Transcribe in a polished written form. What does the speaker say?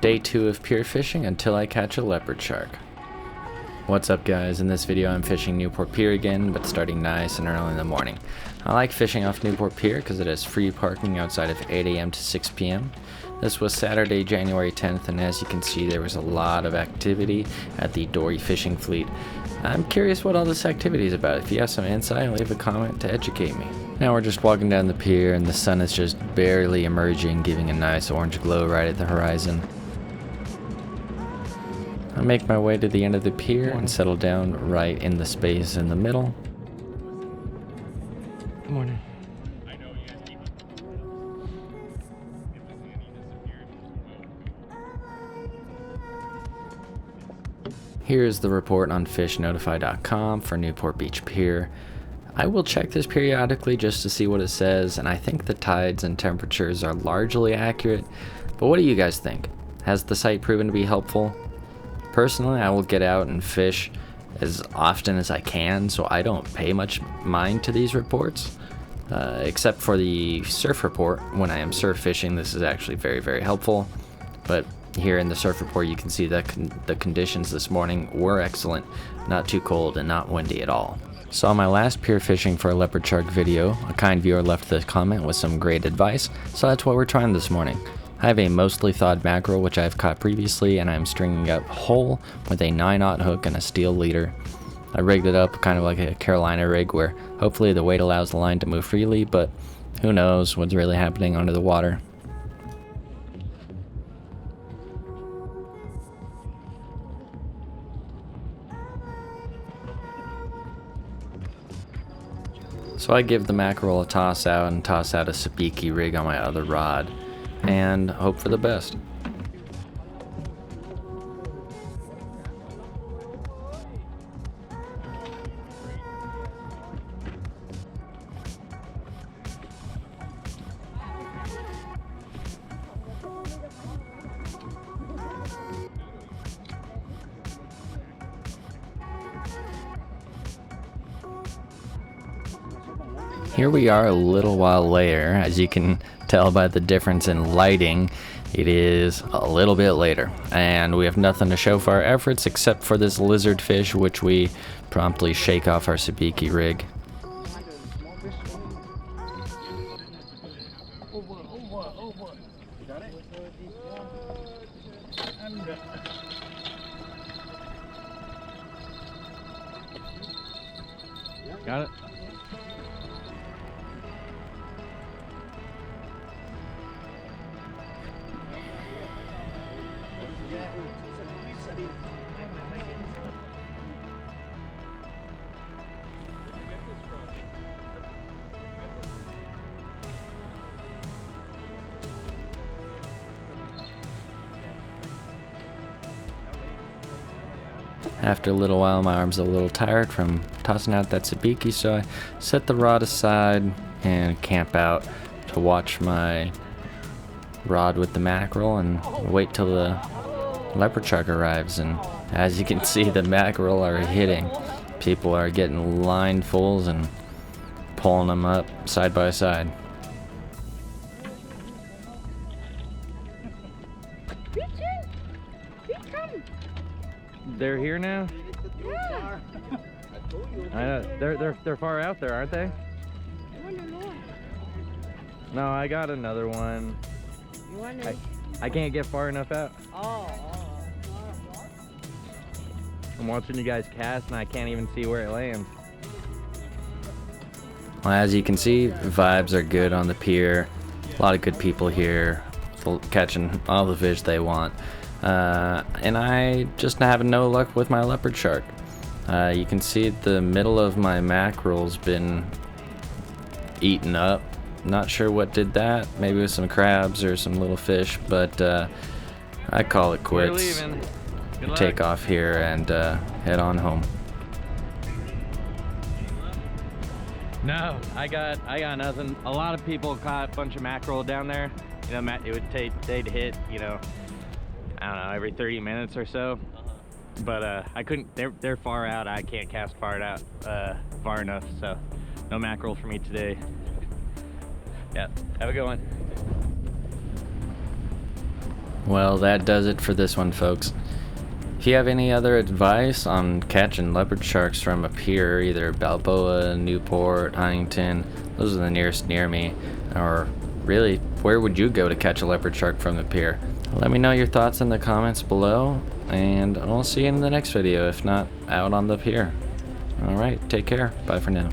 Day 2 of pier fishing until I catch a leopard shark. What's up guys, in this video I'm fishing Newport Pier again, but starting nice and early in the morning. I like fishing off Newport Pier because it has free parking outside of 8 a.m. to 6 p.m. This was Saturday, January 10th, and as you can see there was a lot of activity at the dory fishing fleet. I'm curious what all this activity is about. If you have some insight, leave a comment to educate me. Now we're just walking down the pier and the sun is just barely emerging, giving a nice orange glow right at the horizon. I make my way to the end of the pier and settle down right in the space in the middle. Good morning. Here's the report on fishnotify.com for Newport Beach Pier. I will check this periodically just to see what it says, and I think the tides and temperatures are largely accurate. But what do you guys think? Has the site proven to be helpful? Personally, I will get out and fish as often as I can, so I don't pay much mind to these reports. Except for the surf report. When I am surf fishing, this is actually very, very helpful. But here in the surf report, you can see that the conditions this morning were excellent. Not too cold and not windy at all. So on my last pier fishing for a leopard shark video, a kind viewer left this comment with some great advice, so that's what we're trying this morning. I have a mostly thawed mackerel which I have caught previously, and I'm stringing up whole with a 9/0 hook and a steel leader. I rigged it up kind of like a Carolina rig where hopefully the weight allows the line to move freely, but who knows what's really happening under the water. So I give the mackerel a toss out and toss out a sabiki rig on my other rod and hope for the best. Here we are a little while later. As you can tell by the difference in lighting, it is a little bit later, and we have nothing to show for our efforts except for this lizard fish, which we promptly shake off our sabiki rig. Got it. After a little while, my arm's a little tired from tossing out that sabiki, so I set the rod aside and camp out to watch my rod with the mackerel and wait till the leopard shark arrives. And as you can see, the mackerel are hitting. People are getting linefuls and pulling them up side by side. They're here now? Yeah. I know. They're far out there, aren't they? No, I got another one. You want I can't get far enough out. Oh. I'm watching you guys cast and I can't even see where it lands. Well, as you can see, vibes are good on the pier. A lot of good people here, catching all the fish they want. And I just having no luck with my leopard shark. You can see the middle of my mackerel's been eaten up. Not sure what did that. Maybe with some crabs or some little fish, but I call it quits. We're leaving. Good luck. Take off here and head on home. No, I got nothing. A lot of people caught a bunch of mackerel down there. You know, it would take, they'd hit, you know, I don't know, every 30 minutes or so. But I couldn't, they're far out. I can't cast far enough, so no mackerel for me today. Yeah, have a good one. Well, that does it for this one, folks. If you have any other advice on catching leopard sharks from a pier, either Balboa, Newport, Huntington, those are the nearest near me, or really, where would you go to catch a leopard shark from the pier? Let me know your thoughts in the comments below, and I'll see you in the next video, if not out on the pier. Alright, take care. Bye for now.